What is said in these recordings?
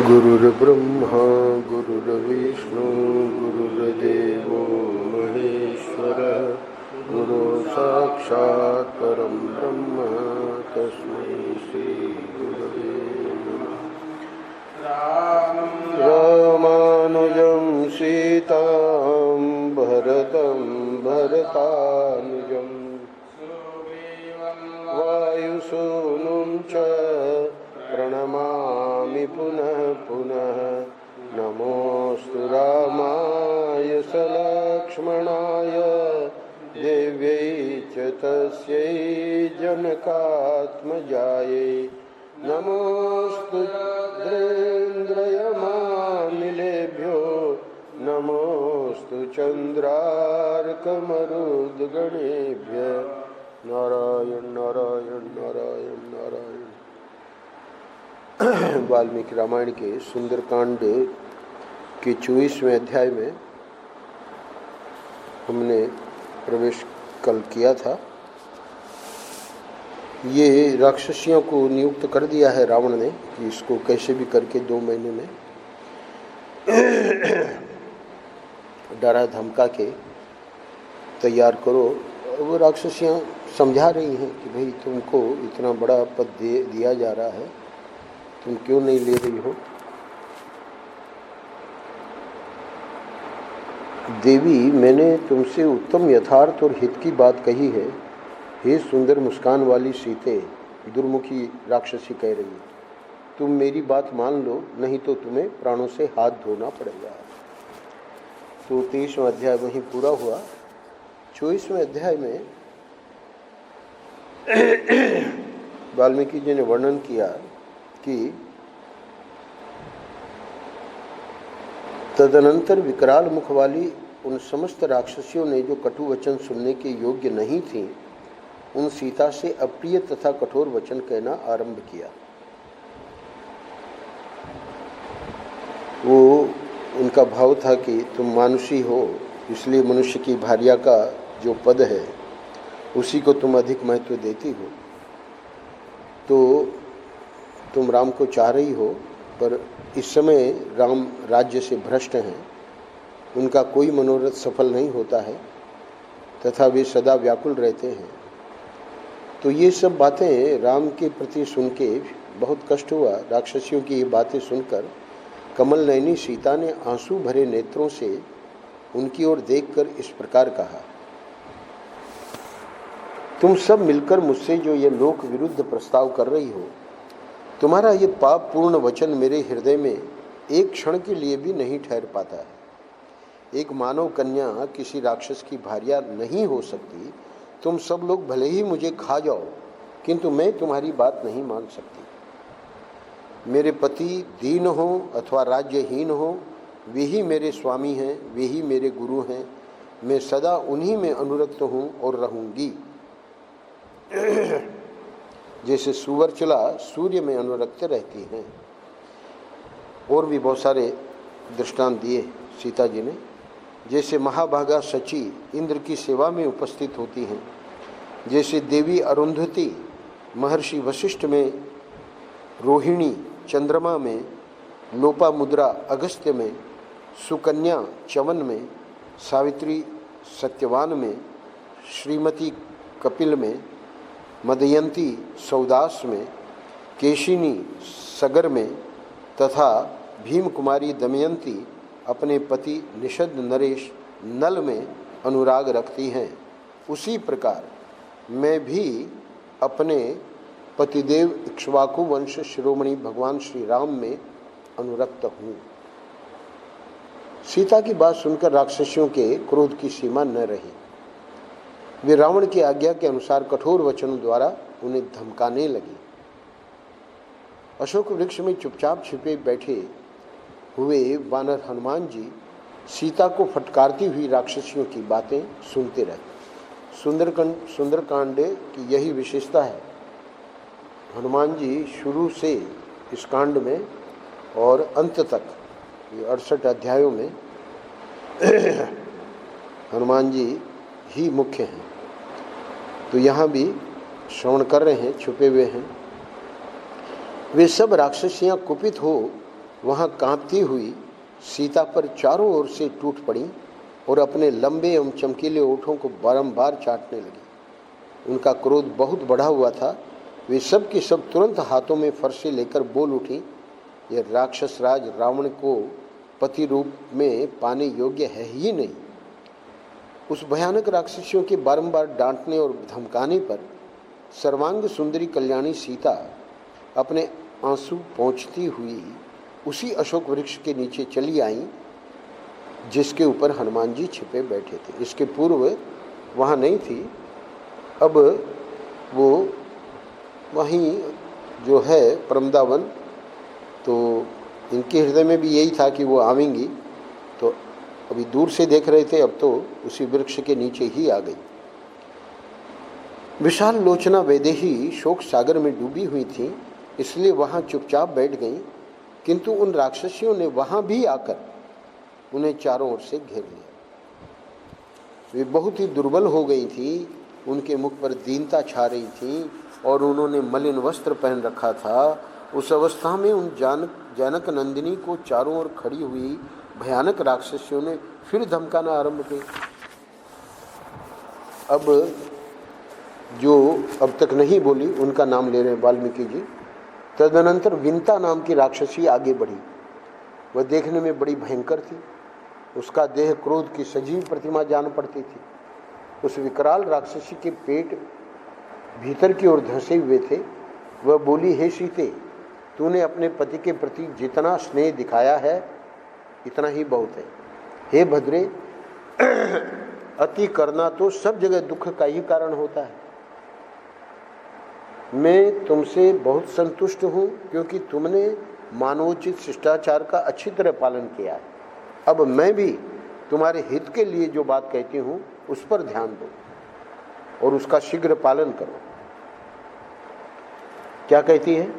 गुरुर्ब्रह्मा गुरुर्विष्णु गुरुर्देवो महेश्वरः गुरु साक्षात् परं ब्रह्म तस्मै श्री गुरवे नमः। रामानुजं सीतां भरतं भरतानुजं वायुसूनुं च प्रणमामि पुनः पुनः। नमोऽस्तु रामाय सलक्ष्मणाय देव्यै च तस्यै जनकात्मजायै। नमोऽस्तु इन्द्रयमानिलेभ्यो नमोऽस्तु चन्द्रार्कमरुद्गणेभ्यः। नारायण नारायण नारायण नारायण। वाल्मीकि रामायण के सुंदरकांड के 24वें अध्याय में हमने प्रवेश कल किया था। ये राक्षसियों को नियुक्त कर दिया है रावण ने कि इसको कैसे भी करके 2 महीने में डरा धमका के तैयार करो। वो राक्षसियाँ समझा रही हैं कि भाई तुमको इतना बड़ा पद दिया जा रहा है, तुम क्यों नहीं ले रही हो। देवी, मैंने तुमसे उत्तम यथार्थ और हित की बात कही है। हे सुंदर मुस्कान वाली सीते, दुर्मुखी राक्षसी कह रही, तुम मेरी बात मान लो, नहीं तो तुम्हें प्राणों से हाथ धोना पड़ेगा। तो 23वां अध्याय वहीं पूरा हुआ। 24वें अध्याय में वाल्मीकि जी ने वर्णन किया कि तदनंतर विकराल मुख वाली उन समस्त राक्षसियों ने जो कटु वचन सुनने के योग्य नहीं थीं, उन सीता से अप्रिय तथा कठोर वचन कहना आरंभ किया। वो उनका भाव था कि तुम मानुषी हो, इसलिए मनुष्य की भार्या का जो पद है उसी को तुम अधिक महत्व देती हो। तो तुम राम को चाह रही हो, पर इस समय राम राज्य से भ्रष्ट हैं, उनका कोई मनोरथ सफल नहीं होता है तथा वे सदा व्याकुल रहते हैं। तो ये सब बातें राम के प्रति सुन के बहुत कष्ट हुआ। राक्षसियों की ये बातें सुनकर कमल नयनी सीता ने आंसू भरे नेत्रों से उनकी ओर देखकर इस प्रकार कहा, तुम सब मिलकर मुझसे जो ये लोक विरुद्ध प्रस्ताव कर रही हो, तुम्हारा ये पाप पूर्ण वचन मेरे हृदय में एक क्षण के लिए भी नहीं ठहर पाता है। एक मानव कन्या किसी राक्षस की भार्या नहीं हो सकती। तुम सब लोग भले ही मुझे खा जाओ, किंतु मैं तुम्हारी बात नहीं मान सकती। मेरे पति दीन हो अथवा राज्यहीन हो, वे ही मेरे स्वामी हैं, वे ही मेरे गुरु हैं। मैं सदा उन्हीं में अनुरक्त हूँ और रहूँगी। जैसे सुवर्चला सूर्य में अनुरक्त रहती हैं। और भी बहुत सारे दृष्टांत दिए सीता जी ने। जैसे महाभागा शची इंद्र की सेवा में उपस्थित होती हैं, जैसे देवी अरुंधति महर्षि वशिष्ठ में, रोहिणी चंद्रमा में, लोपामुद्रा अगस्त्य में, सुकन्या चवन में, सावित्री सत्यवान में, श्रीमती कपिल में, मदयंती सौदास में, केशिनी सगर में तथा भीम कुमारी दमयंती अपने पति निषद नरेश नल में अनुराग रखती हैं। उसी प्रकार मैं भी अपने पतिदेव इक्ष्वाकु वंश शिरोमणि भगवान श्री राम में अनुरक्त हूँ। सीता की बात सुनकर राक्षसियों के क्रोध की सीमा न रही। वे रावण की आज्ञा के अनुसार कठोर वचनों द्वारा उन्हें धमकाने लगी। अशोक वृक्ष में चुपचाप छिपे बैठे हुए वानर हनुमान जी सीता को फटकारती हुई राक्षसियों की बातें सुनते रहे। सुंदरकांड की यही विशेषता है। हनुमान जी शुरू से इस कांड में और अंत तक, ये 68 अध्यायों में हनुमान जी ही मुख्य हैं। तो यहाँ भी श्रवण कर रहे हैं, छुपे हुए हैं। वे सब राक्षसियाँ कुपित हो वहाँ कांपती हुई सीता पर चारों ओर से टूट पड़ी और अपने लंबे एवं चमकीले ओठों को बारंबार चाटने लगी। उनका क्रोध बहुत बढ़ा हुआ था। वे सब के सब तुरंत हाथों में फरसे लेकर बोल उठी, यह राक्षस राज रावण को पति रूप में पाने योग्य है ही नहीं। उस भयानक राक्षसियों के बारंबार डांटने और धमकाने पर सर्वांग सुंदरी कल्याणी सीता अपने आंसू पोंछती हुई उसी अशोक वृक्ष के नीचे चली आई जिसके ऊपर हनुमान जी छिपे बैठे थे। इसके पूर्व वहाँ नहीं थी, अब वो वहीं जो है परमदावन, तो इनके हृदय में भी यही था कि वो आवेंगी, तो अभी दूर से देख रहे थे, अब तो उसी वृक्ष के नीचे ही आ गई। विशाल लोचना वैदेही शोक सागर में डूबी हुई थी, इसलिए वहाँ चुपचाप बैठ गईं, किंतु उन राक्षसियों ने वहाँ भी आकर उन्हें चारों ओर से घेर लिया। वे बहुत ही दुर्बल हो गई थी, उनके मुख पर दीनता छा रही थी और उन्होंने मलिन वस्त्र पहन रखा था। उस अवस्था में उन जनक नंदिनी को चारों ओर खड़ी हुई भयानक राक्षसियों ने फिर धमकाना आरंभ किया। अब जो अब तक नहीं बोली उनका नाम ले रहे हैं वाल्मीकि जी। तदनंतर विंता नाम की राक्षसी आगे बढ़ी। वह देखने में बड़ी भयंकर थी, उसका देह क्रोध की सजीव प्रतिमा जान पड़ती थी। उस विकराल राक्षसी के पेट भीतर की ओर धंसे हुए थे। वह बोली, हे सीते, तूने अपने पति के प्रति जितना स्नेह दिखाया है इतना ही बहुत है। हे भद्रे, अति करना तो सब जगह दुख का ही कारण होता है। मैं तुमसे बहुत संतुष्ट हूँ क्योंकि तुमने मानवोचित शिष्टाचार का अच्छी तरह पालन किया है। अब मैं भी तुम्हारे हित के लिए जो बात कहती हूँ उस पर ध्यान दो और उसका शीघ्र पालन करो। क्या कहती है?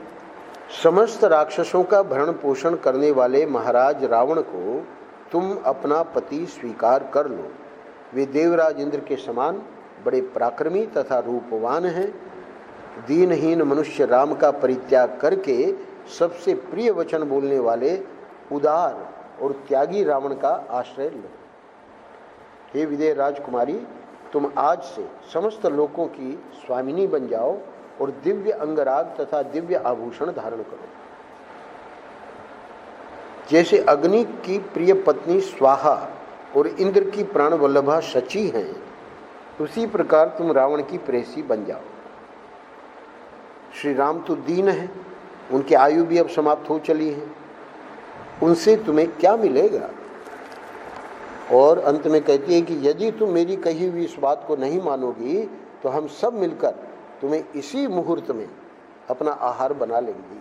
समस्त राक्षसों का भरण पोषण करने वाले महाराज रावण को तुम अपना पति स्वीकार कर लो। वे देवराज इंद्र के समान बड़े पराक्रमी तथा रूपवान हैं। दीनहीन मनुष्य राम का परित्याग करके सबसे प्रिय वचन बोलने वाले उदार और त्यागी रावण का आश्रय लो। हे विदेह राजकुमारी, तुम आज से समस्त लोकों की स्वामिनी बन जाओ और दिव्य अंगराग तथा दिव्य आभूषण धारण करो। जैसे अग्नि की प्रिय पत्नी स्वाहा और इंद्र की प्राण वल्लभा शची हैं, उसी प्रकार तुम रावण की प्रेयसी बन जाओ। श्री राम तो दीन हैं, उनकी आयु भी अब समाप्त हो चली है, उनसे तुम्हें क्या मिलेगा? और अंत में कहती है कि यदि तुम मेरी कही हुई इस बात को नहीं मानोगी तो हम सब मिलकर तुम्हें इसी मुहूर्त में अपना आहार बना लेंगी।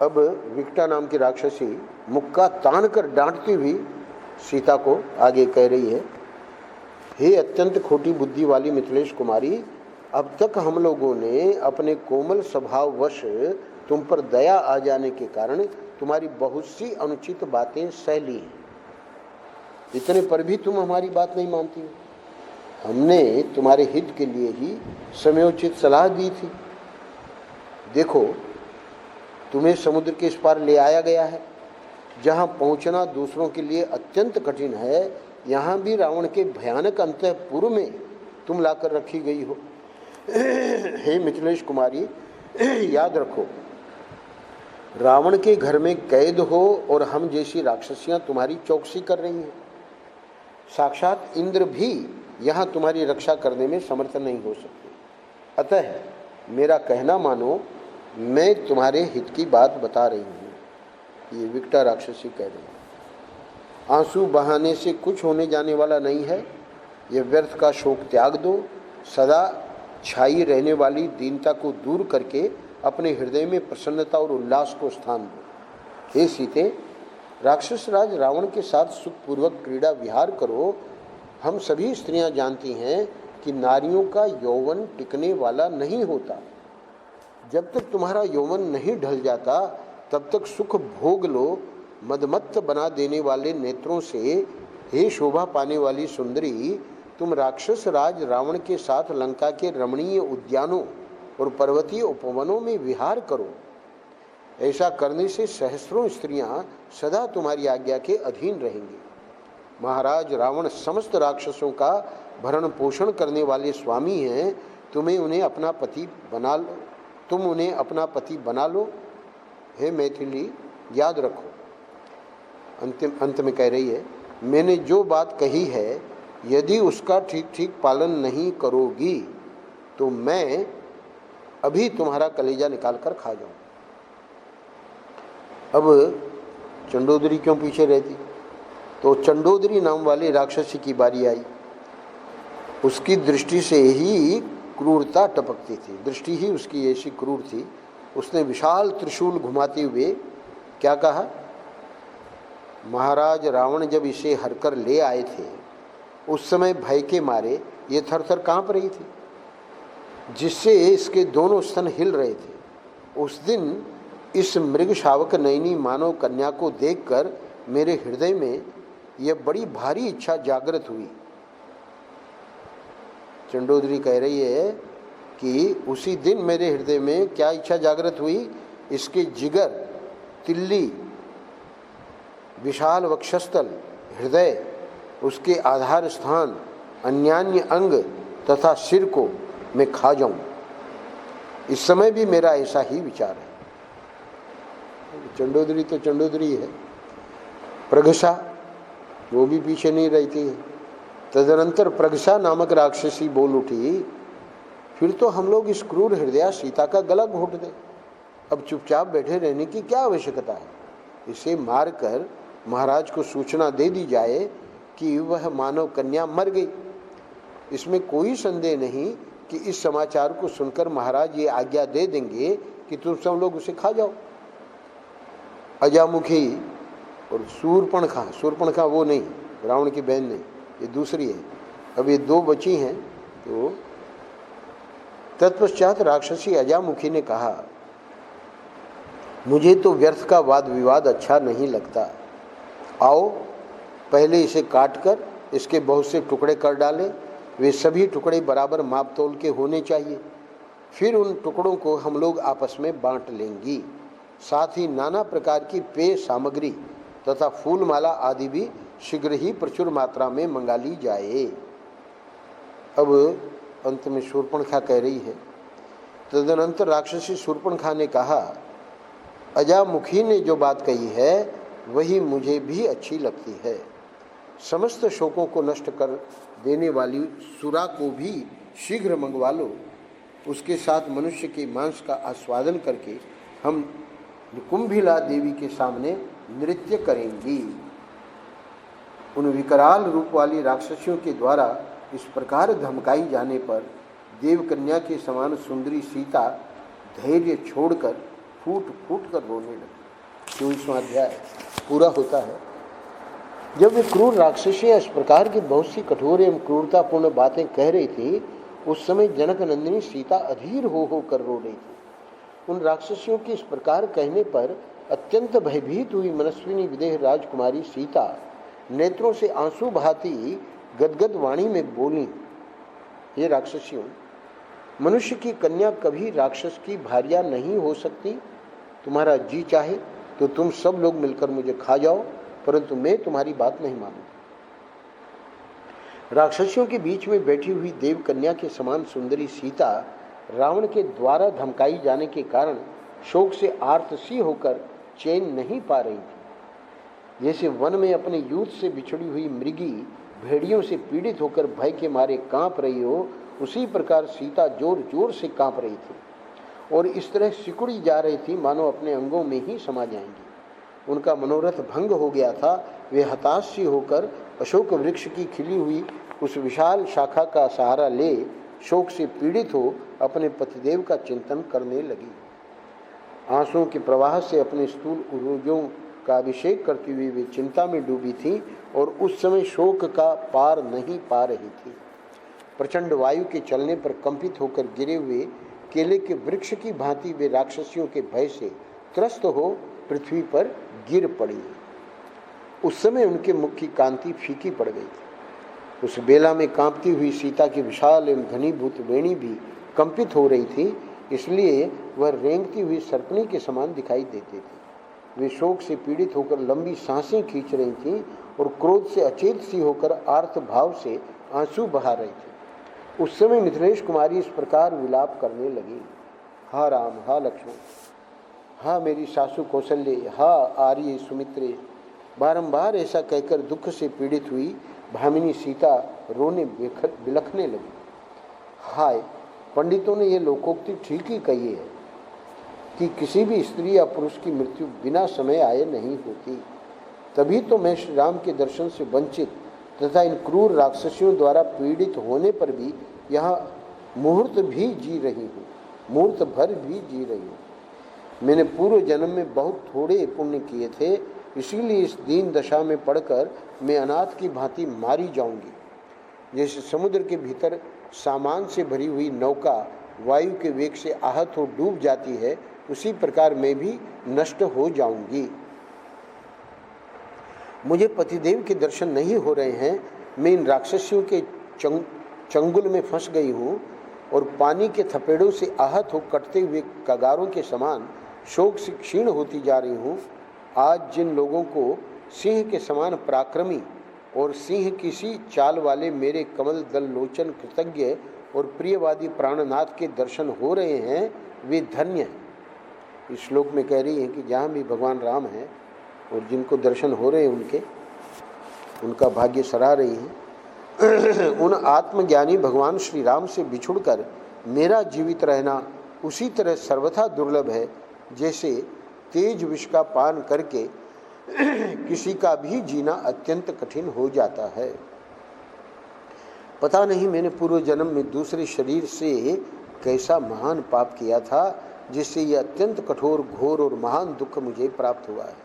अब विकटा नाम की राक्षसी मुक्का तान कर डांटती हुई सीता को आगे कह रही है, हे अत्यंत खोटी बुद्धि वाली मिथिलेश कुमारी, अब तक हम लोगों ने अपने कोमल स्वभाववश तुम पर दया आ जाने के कारण तुम्हारी बहुत सी अनुचित बातें सह ली हैं। इतने पर भी तुम हमारी बात नहीं मानती हो। हमने तुम्हारे हित के लिए ही समयोचित सलाह दी थी। देखो, तुम्हें समुद्र के इस पार ले आया गया है, जहाँ पहुँचना दूसरों के लिए अत्यंत कठिन है। यहाँ भी रावण के भयानक अंतःपुर में तुम लाकर रखी गई हो। हे मिथिलेश कुमारी, याद रखो, रावण के घर में कैद हो और हम जैसी राक्षसियां तुम्हारी चौकसी कर रही हैं। साक्षात इंद्र भी यहाँ तुम्हारी रक्षा करने में समर्थ नहीं हो सकते। अतः मेरा कहना मानो, मैं तुम्हारे हित की बात बता रही हूँ। ये विकटा राक्षसी कह रही है। आंसू बहाने से कुछ होने जाने वाला नहीं है। ये व्यर्थ का शोक त्याग दो। सदा छाई रहने वाली दीनता को दूर करके अपने हृदय में प्रसन्नता और उल्लास को स्थान दो। हे सीते, राक्षस राज रावण के साथ सुखपूर्वक क्रीड़ा विहार करो। हम सभी स्त्रियां जानती हैं कि नारियों का यौवन टिकने वाला नहीं होता। जब तक तुम्हारा यौवन नहीं ढल जाता तब तक सुख भोग लो। मदमत्त बना देने वाले नेत्रों से हे शोभा पाने वाली सुंदरी, तुम राक्षस राज रावण के साथ लंका के रमणीय उद्यानों और पर्वतीय उपवनों में विहार करो। ऐसा करने से सहस्रों स्त्रियां सदा तुम्हारी आज्ञा के अधीन रहेंगी। महाराज रावण समस्त राक्षसों का भरण पोषण करने वाले स्वामी हैं। तुम उन्हें अपना पति बना लो। हे मैथिली, याद रखो। अंत में कह रही है, मैंने जो बात कही है यदि उसका ठीक ठीक पालन नहीं करोगी तो मैं अभी तुम्हारा कलेजा निकाल कर खा जाऊं। अब चंडोदरी क्यों पीछे रहती? तो चंडोदरी नाम वाले राक्षसी की बारी आई। उसकी दृष्टि से ही क्रूरता टपकती थी, दृष्टि ही उसकी ऐसी क्रूर थी। उसने विशाल त्रिशूल घुमाते हुए क्या कहा? महाराज रावण जब इसे हरकर ले आए थे उस समय भय के मारे ये थरथर कांप रही थी, जिससे इसके दोनों स्तन हिल रहे थे। उस दिन इस मृग शावक नयनी मानव कन्या को देखकर मेरे हृदय में यह बड़ी भारी इच्छा जागृत हुई। चंडोदरी कह रही है कि उसी दिन मेरे हृदय में क्या इच्छा जागृत हुई? इसके जिगर, तिल्ली, विशाल वक्षस्थल, हृदय, उसके आधार स्थान, अन्यान्य अंग तथा सिर को मैं खा जाऊं। इस समय भी मेरा ऐसा ही विचार है। चंडोदरी तो चंडोदरी है, प्रघसा वो भी पीछे नहीं रहती है। तदनंतर प्रघसा नामक राक्षसी बोल उठी, फिर तो हम लोग इस क्रूर हृदया सीता का गला घोट दें। अब चुपचाप बैठे रहने की क्या आवश्यकता है? इसे मारकर महाराज को सूचना दे दी जाए कि वह मानव कन्या मर गई। इसमें कोई संदेह नहीं कि इस समाचार को सुनकर महाराज ये आज्ञा दे देंगे कि तुम सब लोग उसे खा जाओ। अजामुखी और शूर्पणखा वो नहीं, रावण की बहन नहीं, ये दूसरी है। अब ये दो बची हैं। तो तत्पश्चात राक्षसी अजामुखी ने कहा, मुझे तो व्यर्थ का वाद विवाद अच्छा नहीं लगता। आओ पहले इसे काटकर इसके बहुत से टुकड़े कर डालें। वे सभी टुकड़े बराबर माप तोल के होने चाहिए। फिर उन टुकड़ों को हम लोग आपस में बांट लेंगी। साथ ही नाना प्रकार की पेय सामग्री तथा फूलमाला आदि भी शीघ्र ही प्रचुर मात्रा में मंगा ली जाए। अब अंत में शूर्पणखा कह रही है, तदनंतर राक्षसी शूर्पणखा ने कहा, अजामुखी ने जो बात कही है वही मुझे भी अच्छी लगती है। समस्त शोकों को नष्ट कर देने वाली सुरा को भी शीघ्र मंगवा लो। उसके साथ मनुष्य के मांस का आस्वादन करके हम कुंभिला देवी के सामने नृत्य करेंगी। उन विकराल रूप वाली राक्षसियों के द्वारा इस प्रकार धमकाई जाने पर देवकन्या के समान सुंदरी सीता धैर्य छोड़कर फूट फूट कर रोने लगी। 24वां अध्याय पूरा होता है। जब वे क्रूर राक्षसियां इस प्रकार की बहुत सी कठोर एवं क्रूरतापूर्ण बातें कह रही थी, उस समय जनक नंदिनी सीता अधीर हो कर रो रही थी। उन राक्षसियों के इस प्रकार कहने पर अत्यंत भयभीत हुई मनस्विनी विदेह राजकुमारी सीता नेत्रों से आंसू बहाती गदगद वाणी में बोली, ये राक्षसियों, मनुष्य की कन्या कभी राक्षस की भार्या नहीं हो सकती। तुम्हारा जी चाहे तो तुम सब लोग मिलकर मुझे खा जाओ, परंतु मैं तुम्हारी बात नहीं मानूंगी। राक्षसियों के बीच में बैठी हुई देव कन्या के समान सुंदरी सीता रावण के द्वारा धमकाई जाने के कारण शोक से आर्तसी होकर चैन नहीं पा रही थी। जैसे वन में अपने यूथ से बिछड़ी हुई मृगी भेड़ियों से पीड़ित होकर भय के मारे कांप रही हो, उसी प्रकार सीता जोर जोर से कांप रही थी और इस तरह सिकुड़ी जा रही थी मानो अपने अंगों में ही समा जाएंगी। उनका मनोरथ भंग हो गया था। वे हताश सी होकर अशोक वृक्ष की खिली हुई उस विशाल शाखा का सहारा ले शोक से पीड़ित हो अपने पतिदेव का चिंतन करने लगी। आंसुओं के प्रवाह से अपने स्थूल उरोजों का अभिषेक करती हुई वे चिंता में डूबी थी और उस समय शोक का पार नहीं पा रही थी। प्रचंड वायु के चलने पर कंपित होकर गिरे हुए केले के वृक्ष की भांति वे राक्षसियों के भय से त्रस्त हो पृथ्वी पर गिर पड़ी। उस समय उनके मुख की कांति फीकी पड़ गई थी। उस बेला में कांपती हुई सीता की विशाल एवं घनीभूत वेणी भी कंपित हो रही थी, इसलिए वह रेंगती हुई सर्पणी के समान दिखाई देते थे। वे शोक से पीड़ित होकर लंबी सांसें खींच रही थीं और क्रोध से अचेत सी होकर आर्त भाव से आंसू बहा रही थी। उस समय मिथिलेश कुमारी इस प्रकार विलाप करने लगी, हा राम, हा लक्ष्मण, हा मेरी सासू कौशल्य, हा आर्य सुमित्रे। बारंबार ऐसा कहकर दुख से पीड़ित हुई भामिनी सीता रोने बिलखने लगी। हाय, पंडितों ने यह लोकोक्ति ठीक ही कही है कि किसी भी स्त्री या पुरुष की मृत्यु बिना समय आए नहीं होती। तभी तो मैं श्री राम के दर्शन से वंचित तथा इन क्रूर राक्षसियों द्वारा पीड़ित होने पर भी यहाँ मुहूर्त भर भी जी रही हूँ। मैंने पूर्व जन्म में बहुत थोड़े पुण्य किए थे, इसीलिए इस दीन दशा में पड़कर मैं अनाथ की भांति मारी जाऊंगी। जैसे समुद्र के भीतर सामान से भरी हुई नौका वायु के वेग से आहत हो डूब जाती है, उसी प्रकार मैं भी नष्ट हो जाऊंगी। मुझे पतिदेव के दर्शन नहीं हो रहे हैं। मैं इन राक्षसियों के चंगुल में फंस गई हूँ और पानी के थपेड़ों से आहत हो कटते हुए कगारों के समान शोक से क्षीण होती जा रही हूँ। आज जिन लोगों को सिंह के समान पराक्रमी और सिंह की सी चाल वाले मेरे कमल दल लोचन कृतज्ञ और प्रियवादी प्राणनाथ के दर्शन हो रहे हैं, वे धन्य हैं। इस श्लोक में कह रही है कि जहाँ भी भगवान राम हैं और जिनको दर्शन हो रहे हैं उनका भाग्य सराह रही है। उन आत्मज्ञानी भगवान श्री राम से बिछुड़कर मेरा जीवित रहना उसी तरह सर्वथा दुर्लभ है जैसे तेज विष का पान करके किसी का भी जीना अत्यंत कठिन हो जाता है। पता नहीं मैंने पूर्व जन्म में दूसरे शरीर से कैसा महान पाप किया था जिससे यह अत्यंत कठोर, घोर और महान दुख मुझे प्राप्त हुआ है।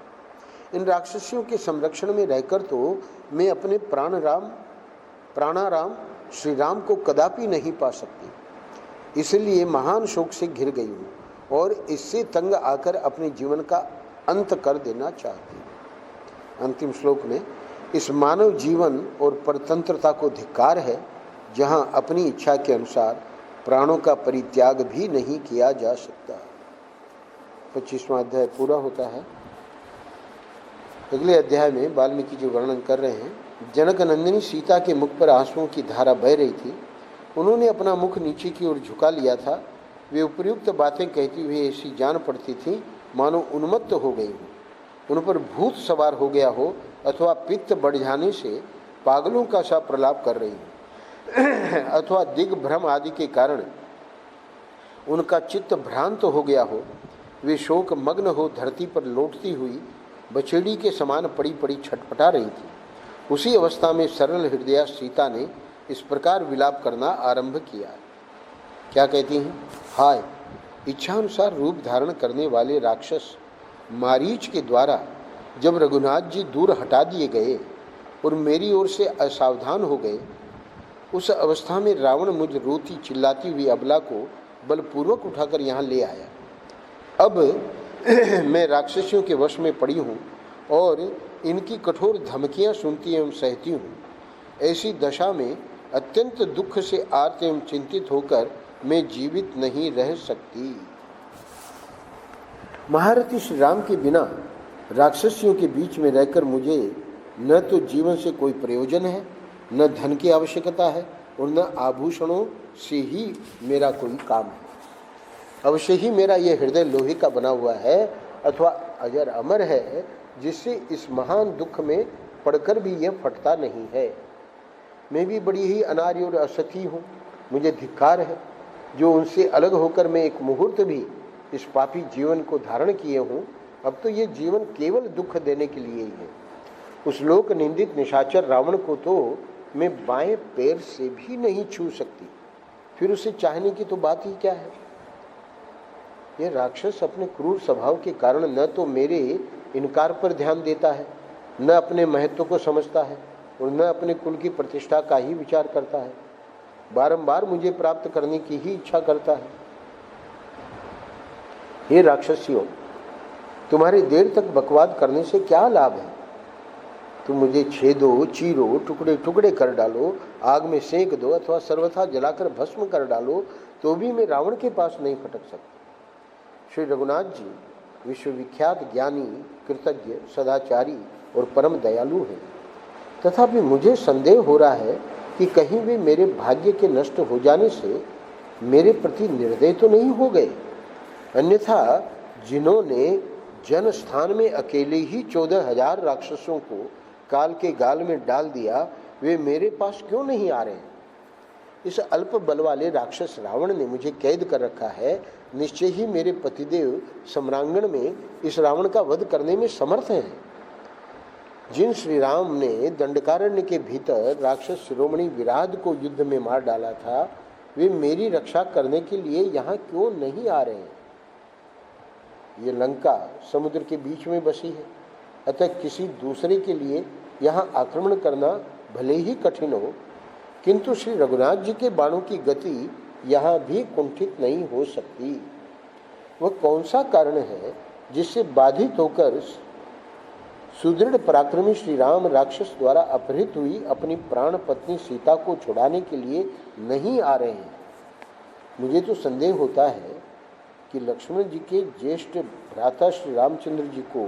इन राक्षसियों के संरक्षण में रहकर तो मैं अपने प्राणाराम श्री राम को कदापि नहीं पा सकती। इसलिए महान शोक से घिर गई हूँ और इससे तंग आकर अपने जीवन का अंत कर देना चाहती हूँ। अंतिम श्लोक में इस मानव जीवन और परतंत्रता को धिक्कार है जहाँ अपनी इच्छा के अनुसार प्राणों का परित्याग भी नहीं किया जा सकता। 25वां अध्याय पूरा होता है। अगले अध्याय में वाल्मीकि जी वर्णन कर रहे हैं। जनक नंदिनी सीता के मुख पर आंसुओं की धारा बह रही थी। उन्होंने अपना मुख नीचे की ओर झुका लिया था। वे उपयुक्त बातें कहती हुई ऐसी जान पड़ती थी मानो उन्मत्त हो गई हो, उन पर भूत सवार हो गया हो अथवा पित्त बढ़ जाने से पागलों का सा प्रलाप कर रही हो अथवा दिग्भ्रम आदि के कारण उनका चित्त भ्रांत हो गया हो। वे शोक मग्न हो धरती पर लौटती हुई बछेड़ी के समान पड़ी पड़ी छटपटा रही थी। उसी अवस्था में सरल हृदया सीता ने इस प्रकार विलाप करना आरंभ किया। क्या कहती हैं? हाय, इच्छानुसार रूप धारण करने वाले राक्षस मारीच के द्वारा जब रघुनाथ जी दूर हटा दिए गए और मेरी ओर से असावधान हो गए, उस अवस्था में रावण मुझ रोती चिल्लाती हुई अबला को बलपूर्वक उठाकर यहाँ ले आया। अब मैं राक्षसियों के वश में पड़ी हूँ और इनकी कठोर धमकियाँ सुनती एवं सहती हूँ। ऐसी दशा में अत्यंत दुख से आर्त एवं चिंतित होकर मैं जीवित नहीं रह सकती। महारथी श्री राम के बिना राक्षसियों के बीच में रहकर मुझे न तो जीवन से कोई प्रयोजन है, न धन की आवश्यकता है और न आभूषणों से ही मेरा कोई काम है। अवश्य ही मेरा यह हृदय लोहे का बना हुआ है अथवा अजर अमर है, जिससे इस महान दुख में पड़कर भी यह फटता नहीं है। मैं भी बड़ी ही अनार्य और असती हूँ। मुझे धिक्कार है जो उनसे अलग होकर मैं एक मुहूर्त भी इस पापी जीवन को धारण किए हूँ। अब तो ये जीवन केवल दुख देने के लिए ही है। उस लोक निंदित निशाचर रावण को तो मैं बाएं पैर से भी नहीं छू सकती, फिर उसे चाहने की तो बात ही क्या है। यह राक्षस अपने क्रूर स्वभाव के कारण न तो मेरे इनकार पर ध्यान देता है, न अपने महत्व को समझता है और न अपने कुल की प्रतिष्ठा का ही विचार करता है। बारंबार मुझे प्राप्त करने की ही इच्छा करता है। हे राक्षसियों, तुम्हारी देर तक बकवाद करने से क्या लाभ है? तुम मुझे छेदो, चीरो, टुकड़े टुकड़े कर डालो, आग में सेंक दो अथवा सर्वथा जलाकर भस्म कर डालो, तो भी मैं रावण के पास नहीं फटक सकता। श्री रघुनाथ जी विश्वविख्यात ज्ञानी, कृतज्ञ, सदाचारी और परम दयालु हैं। तथापि मुझे संदेह हो रहा है कि कहीं वे मेरे भाग्य के नष्ट हो जाने से मेरे प्रति निर्दय तो नहीं हो गए। अन्यथा जिन्होंने जन स्थान में अकेले ही 14,000 राक्षसों को काल के गाल में डाल दिया, वे मेरे पास क्यों नहीं आ रहे हैं? इस अल्प बल वाले राक्षस रावण ने मुझे कैद कर रखा है। निश्चय ही मेरे पतिदेव सम्रांगण में इस रावण का वध करने में समर्थ हैं। जिन श्री राम ने दंडकारण्य के भीतर राक्षस शिरोमणि विराध को युद्ध में मार डाला था, वे मेरी रक्षा करने के लिए यहाँ क्यों नहीं आ रहे हैं? ये लंका समुद्र के बीच में बसी है, अतः किसी दूसरे के लिए यहाँ आक्रमण करना भले ही कठिन हो, किंतु श्री रघुनाथ जी के बाणों की गति यहाँ भी कुंठित नहीं हो सकती। वह कौन सा कारण है जिससे बाधित होकर सुदृढ़ पराक्रमी श्री राम राक्षस द्वारा अपहृत हुई अपनी प्राण पत्नी सीता को छुड़ाने के लिए नहीं आ रहे हैं? मुझे तो संदेह होता है कि लक्ष्मण जी के ज्येष्ठ भ्राता श्री रामचंद्र जी को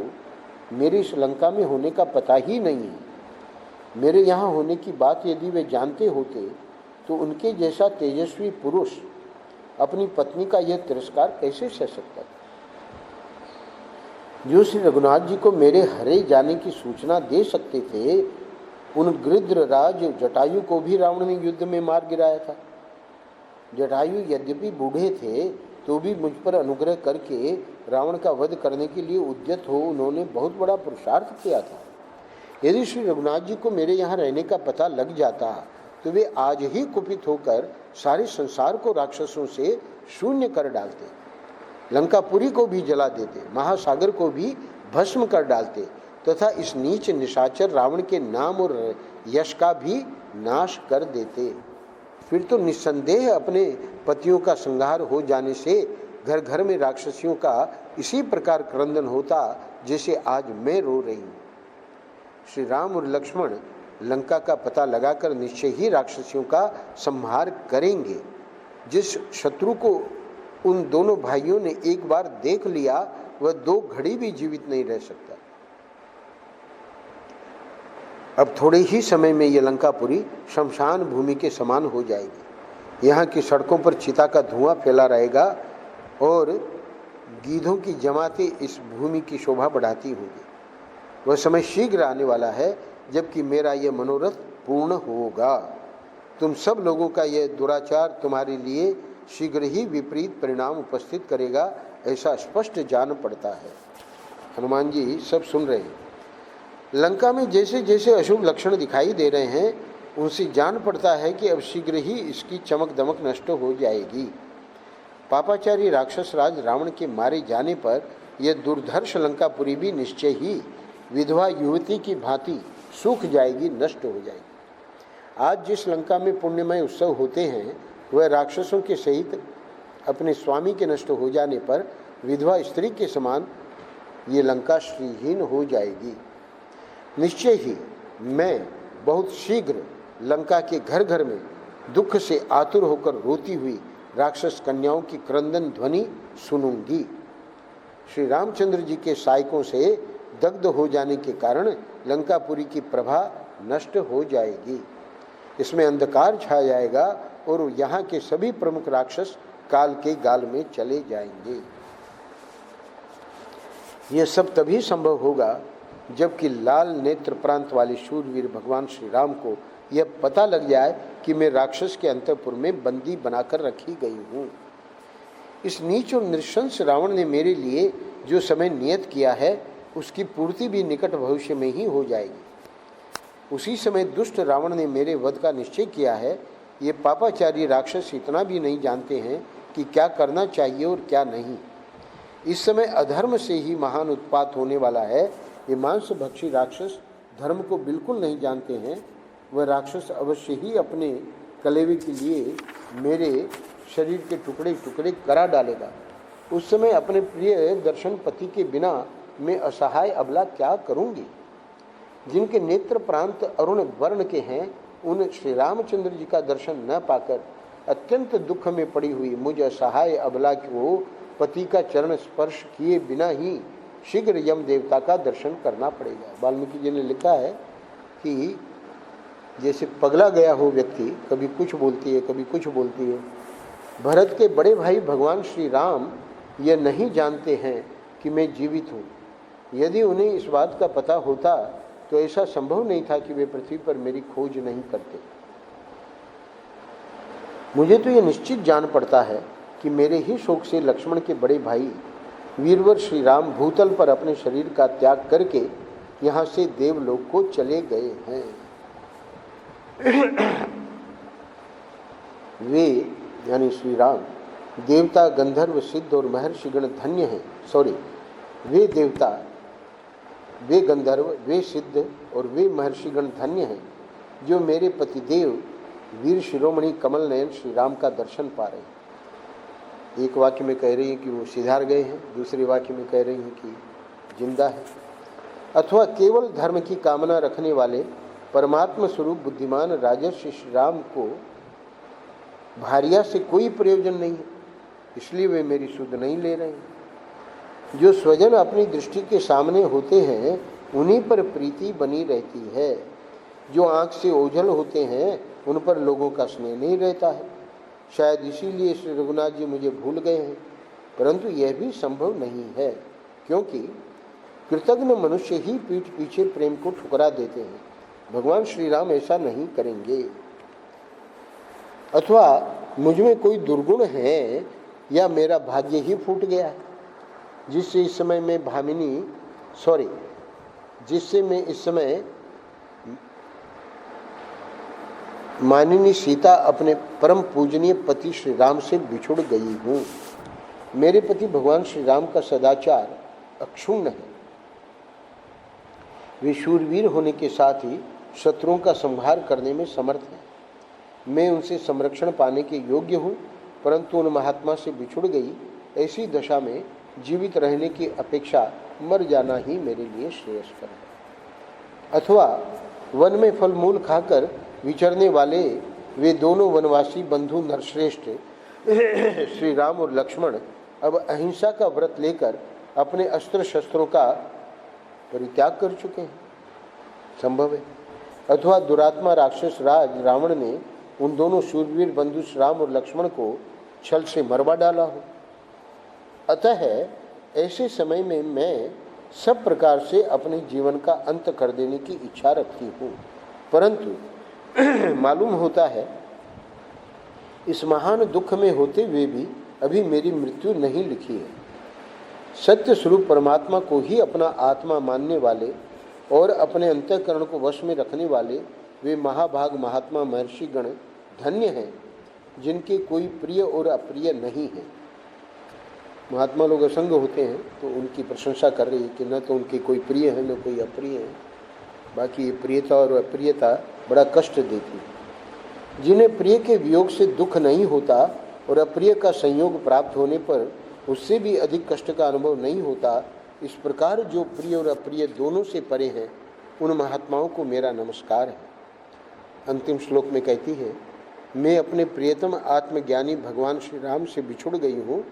मेरे इस लंका में होने का पता ही नहीं है। मेरे यहाँ होने की बात यदि वे जानते होते तो उनके जैसा तेजस्वी पुरुष अपनी पत्नी का यह तिरस्कार कैसे सह सकता था? जो श्री रघुनाथ जी को मेरे हरे जाने की सूचना दे सकते थे, उन गृध्रराज जटायु को भी रावण ने युद्ध में मार गिराया था। जटायु यद्यपि बूढ़े थे तो भी मुझ पर अनुग्रह करके रावण का वध करने के लिए उद्यत हो उन्होंने बहुत बड़ा पुरुषार्थ किया था। यदि श्री रघुनाथ जी को मेरे यहाँ रहने का पता लग जाता तो वे आज ही कुपित होकर सारे संसार को राक्षसों से शून्य कर डालते, लंकापुरी को भी जला देते, महासागर को भी भस्म कर डालते तथा इस नीच निशाचर रावण के नाम और यश का भी नाश कर देते। फिर तो निस्संदेह अपने पतियों का संहार हो जाने से घर घर में राक्षसियों का इसी प्रकार क्रंदन होता जैसे आज मैं रो रही हूँ। श्री राम और लक्ष्मण लंका का पता लगाकर निश्चय ही राक्षसियों का संहार करेंगे। जिस शत्रु को उन दोनों भाइयों ने एक बार देख लिया वह 2 घड़ी भी जीवित नहीं रह सकता। अब थोड़े ही समय में यह लंकापुरी शमशान भूमि के समान हो जाएगी। यहाँ की सड़कों पर चिता का धुआं फैला रहेगा और गीधों की जमातें इस भूमि की शोभा बढ़ाती होंगी। वह समय शीघ्र आने वाला है जबकि मेरा यह मनोरथ पूर्ण होगा। तुम सब लोगों का यह दुराचार तुम्हारे लिए शीघ्र ही विपरीत परिणाम उपस्थित करेगा, ऐसा स्पष्ट जान पड़ता है। हनुमान जी सब सुन रहे हैं। लंका में जैसे जैसे अशुभ लक्षण दिखाई दे रहे हैं उनसे जान पड़ता है कि अब शीघ्र ही इसकी चमक दमक नष्ट हो जाएगी। पापाचारी राक्षस राज रावण के मारे जाने पर यह दुर्धर्ष लंकापुरी भी निश्चय ही विधवा युवती की भांति सूख जाएगी, नष्ट हो जाएगी। आज जिस लंका में पुण्यमय उत्सव होते हैं वह राक्षसों के सहित अपने स्वामी के नष्ट हो जाने पर विधवा स्त्री के समान ये लंका श्रीहीन हो जाएगी। निश्चय ही मैं बहुत शीघ्र लंका के घर घर में दुख से आतुर होकर रोती हुई राक्षस कन्याओं की क्रंदन ध्वनि सुनूंगी। श्री रामचंद्र जी के सायकों से दग्ध हो जाने के कारण लंकापुरी की प्रभा नष्ट हो जाएगी। इसमें अंधकार छा जाएगा और यहाँ के सभी प्रमुख राक्षस काल के गाल में चले जाएंगे। यह सब तभी संभव होगा जबकि लाल नेत्र प्रांत वाले शूरवीर भगवान श्री राम को यह पता लग जाए कि मैं राक्षस के अंतःपुर में बंदी बनाकर रखी गई हूँ। इस नीच और नृशंस रावण ने मेरे लिए जो समय नियत किया है उसकी पूर्ति भी निकट भविष्य में ही हो जाएगी। उसी समय दुष्ट रावण ने मेरे वध का निश्चय किया है। ये पापाचारी राक्षस इतना भी नहीं जानते हैं कि क्या करना चाहिए और क्या नहीं। इस समय अधर्म से ही महान उत्पात होने वाला है। ये मांसभक्षी राक्षस धर्म को बिल्कुल नहीं जानते हैं। वह राक्षस अवश्य ही अपने कलेवे के लिए मेरे शरीर के टुकड़े टुकड़े करा डालेगा। उस समय अपने प्रिय दर्शन पति के बिना मैं असहाय अबला क्या करूंगी। जिनके नेत्र प्रांत अरुण वर्ण के हैं उन श्री रामचंद्र जी का दर्शन न पाकर अत्यंत दुख में पड़ी हुई मुझ असहाय अबला को पति का चरण स्पर्श किए बिना ही शीघ्र यम देवता का दर्शन करना पड़ेगा। वाल्मीकि जी ने लिखा है कि जैसे पगला गया हो व्यक्ति, कभी कुछ बोलती है कभी कुछ बोलती है। भरत के बड़े भाई भगवान श्री राम ये नहीं जानते हैं कि मैं जीवित हूँ। यदि उन्हें इस बात का पता होता तो ऐसा संभव नहीं था कि वे पृथ्वी पर मेरी खोज नहीं करते। मुझे तो ये निश्चित जान पड़ता है कि मेरे ही शोक से लक्ष्मण के बड़े भाई वीरवर श्री राम भूतल पर अपने शरीर का त्याग करके यहाँ से देवलोक को चले गए हैं। वे यानी श्री राम देवता, गंधर्व, सिद्ध और महर्षिगण धन्य हैं। वे देवता, वे गंधर्व, वे सिद्ध और वे महर्षिगण धन्य हैं जो मेरे पतिदेव वीर शिरोमणि कमल नयन श्री राम का दर्शन पा रहे हैं। एक वाक्य में कह रही है कि वो सिधार गए हैं, दूसरे वाक्य में कह रही हैं कि जिंदा है। अथवा केवल धर्म की कामना रखने वाले परमात्मा स्वरूप बुद्धिमान राजर्षि श्री राम को भार्या से कोई प्रयोजन नहीं है, इसलिए वे मेरी सुध नहीं ले रहे हैं। जो स्वजन अपनी दृष्टि के सामने होते हैं उन्हीं पर प्रीति बनी रहती है। जो आँख से ओझल होते हैं उन पर लोगों का स्नेह नहीं रहता है। शायद इसीलिए श्री रघुनाथ जी मुझे भूल गए हैं, परंतु यह भी संभव नहीं है, क्योंकि कृतज्ञ मनुष्य ही पीठ पीछे प्रेम को ठुकरा देते हैं। भगवान श्री राम ऐसा नहीं करेंगे। अथवा मुझ में कोई दुर्गुण है या मेरा भाग्य ही फूट गया है, जिससे इस समय माननीय सीता अपने परम पूजनीय पति श्री राम से बिछुड़ गई हूँ। मेरे पति भगवान श्री राम का सदाचार अक्षुण्ण है। वे शूरवीर होने के साथ ही शत्रुओं का संहार करने में समर्थ हैं। मैं उनसे संरक्षण पाने के योग्य हूँ, परंतु उन महात्मा से बिछुड़ गई ऐसी दशा में जीवित रहने की अपेक्षा मर जाना ही मेरे लिए श्रेयस्कर है। अथवा वन में फल मूल खाकर विचरने वाले वे दोनों वनवासी बंधु नरश्रेष्ठ श्री राम और लक्ष्मण अब अहिंसा का व्रत लेकर अपने अस्त्र शस्त्रों का परित्याग कर चुके हैं, संभव है। अथवा दुरात्मा राक्षस राज रावण ने उन दोनों शूरवीर बंधु श्री राम और लक्ष्मण को छल से मरवा डाला हो। अतः ऐसे समय में मैं सब प्रकार से अपने जीवन का अंत कर देने की इच्छा रखती हूँ, परंतु मालूम होता है इस महान दुख में होते हुए भी अभी मेरी मृत्यु नहीं लिखी है। सत्य स्वरूप परमात्मा को ही अपना आत्मा मानने वाले और अपने अंतःकरण को वश में रखने वाले वे महाभाग महात्मा महर्षिगण धन्य हैं, जिनके कोई प्रिय और अप्रिय नहीं है। महात्मा लोग असंग होते हैं तो उनकी प्रशंसा कर रही है कि न तो उनके कोई प्रिय है न कोई अप्रिय है। बाकी ये प्रियता और अप्रियता बड़ा कष्ट देती है। जिन्हें प्रिय के वियोग से दुख नहीं होता और अप्रिय का संयोग प्राप्त होने पर उससे भी अधिक कष्ट का अनुभव नहीं होता, इस प्रकार जो प्रिय और अप्रिय दोनों से परे हैं उन महात्माओं को मेरा नमस्कार है। अंतिम श्लोक में कहती है, मैं अपने प्रियतम आत्मज्ञानी भगवान श्री राम से बिछुड़ गई हूँ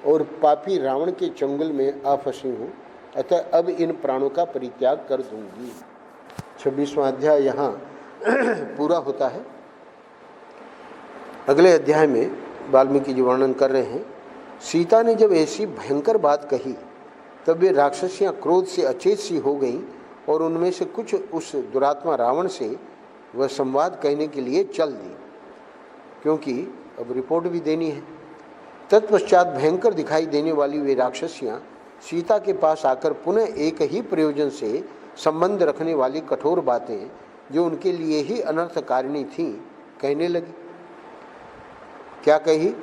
और पापी रावण के चंगुल में आ फंसी हूँ, अतः अब इन प्राणों का परित्याग कर दूंगी। 26वां अध्याय यहाँ पूरा होता है। अगले अध्याय में वाल्मीकि जी वर्णन कर रहे हैं, सीता ने जब ऐसी भयंकर बात कही तब वे राक्षसियाँ क्रोध से अचेत सी हो गईं और उनमें से कुछ उस दुरात्मा रावण से वह संवाद कहने के लिए चल दी, क्योंकि अब रिपोर्ट भी देनी है। तत्पश्चात भयंकर दिखाई देने वाली वे राक्षसियाँ सीता के पास आकर पुनः एक ही प्रयोजन से संबंध रखने वाली कठोर बातें जो उनके लिए ही अनर्थकारिणी थीं कहने लगी। क्या कही?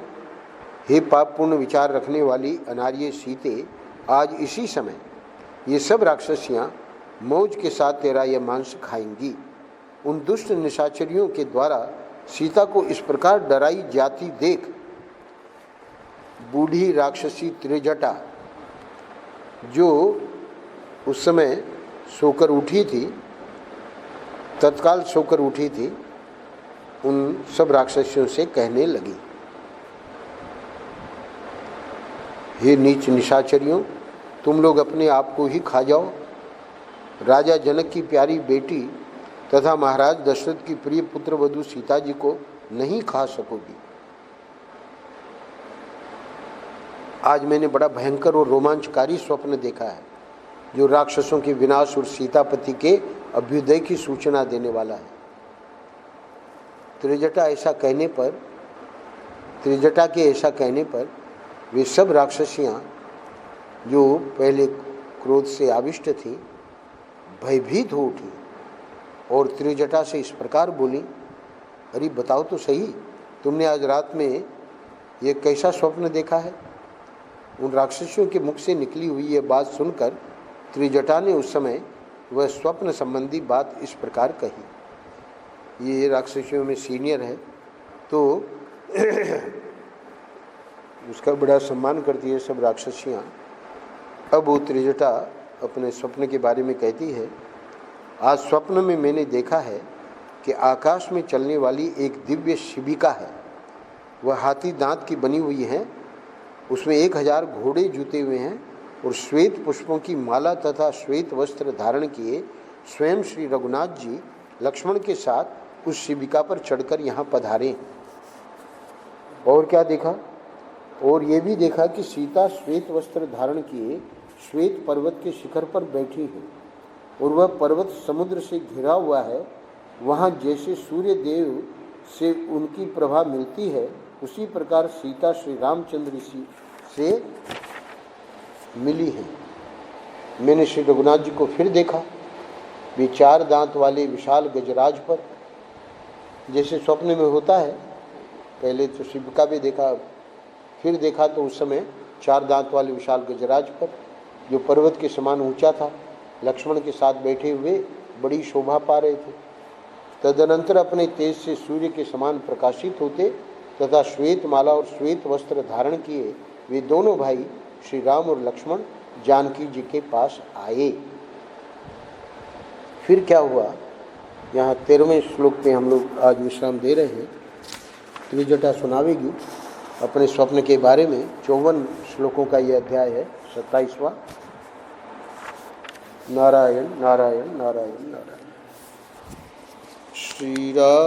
हे पापपूर्ण विचार रखने वाली अनार्य सीते, आज इसी समय ये सब राक्षसियाँ मौज के साथ तेरा यह मांस खाएंगी। उन दुष्ट निशाचरियों के द्वारा सीता को इस प्रकार डराई जाती देख बूढ़ी राक्षसी त्रिजटा, जो उस समय सोकर उठी थी, तत्काल सोकर उठी थी, उन सब राक्षसियों से कहने लगी, हे नीच निशाचरियों, तुम लोग अपने आप को ही खा जाओ। राजा जनक की प्यारी बेटी तथा महाराज दशरथ की प्रिय पुत्र वधू सीता जी को नहीं खा सकोगी। आज मैंने बड़ा भयंकर और रोमांचकारी स्वप्न देखा है, जो राक्षसों के विनाश और सीतापति के अभ्युदय की सूचना देने वाला है। त्रिजटा के ऐसा कहने पर वे सब राक्षसियाँ जो पहले क्रोध से आविष्ट थी, भयभीत हो उठी और त्रिजटा से इस प्रकार बोली, अरे बताओ तो सही, तुमने आज रात में ये कैसा स्वप्न देखा है। उन राक्षसियों के मुख से निकली हुई ये बात सुनकर त्रिजटा ने उस समय वह स्वप्न संबंधी बात इस प्रकार कही। ये राक्षसियों में सीनियर है तो उसका बड़ा सम्मान करती है सब राक्षसियाँ। अब वो त्रिजटा अपने स्वप्न के बारे में कहती है, आज स्वप्न में मैंने देखा है कि आकाश में चलने वाली एक दिव्य शिबिका है। वह हाथी दांत की बनी हुई है, उसमें 1000 घोड़े जुते हुए हैं और श्वेत पुष्पों की माला तथा श्वेत वस्त्र धारण किए स्वयं श्री रघुनाथ जी लक्ष्मण के साथ उस शिबिका पर चढ़कर यहाँ पधारे। और क्या देखा, और ये भी देखा कि सीता श्वेत वस्त्र धारण किए श्वेत पर्वत के शिखर पर बैठी है और वह पर्वत समुद्र से घिरा हुआ है। वहाँ जैसे सूर्य देव से उनकी प्रभा मिलती है, उसी प्रकार सीता श्री रामचंद्र जी से मिली है। मैंने श्री रघुनाथ जी को फिर देखा, वे 4 दांत वाले विशाल गजराज पर, जैसे स्वप्न में होता है। पहले तो शिबिका भी देखा, फिर देखा तो उस समय 4 दांत वाले विशाल गजराज पर, जो पर्वत के समान ऊंचा था, लक्ष्मण के साथ बैठे हुए बड़ी शोभा पा रहे थे। तदनंतर अपने तेज से सूर्य के समान प्रकाशित होते तथा श्वेत माला और श्वेत वस्त्र धारण किए वे दोनों भाई श्री राम और लक्ष्मण जानकी जी के पास आए। फिर क्या हुआ, यहाँ 13वें श्लोक पे हम लोग आज विश्राम दे रहे हैं। त्रिजटा सुनावेगी अपने स्वप्न के बारे में। 54 श्लोकों का यह अध्याय है, 27वां। नारायण नारायण नारायण नारायण। श्री राम।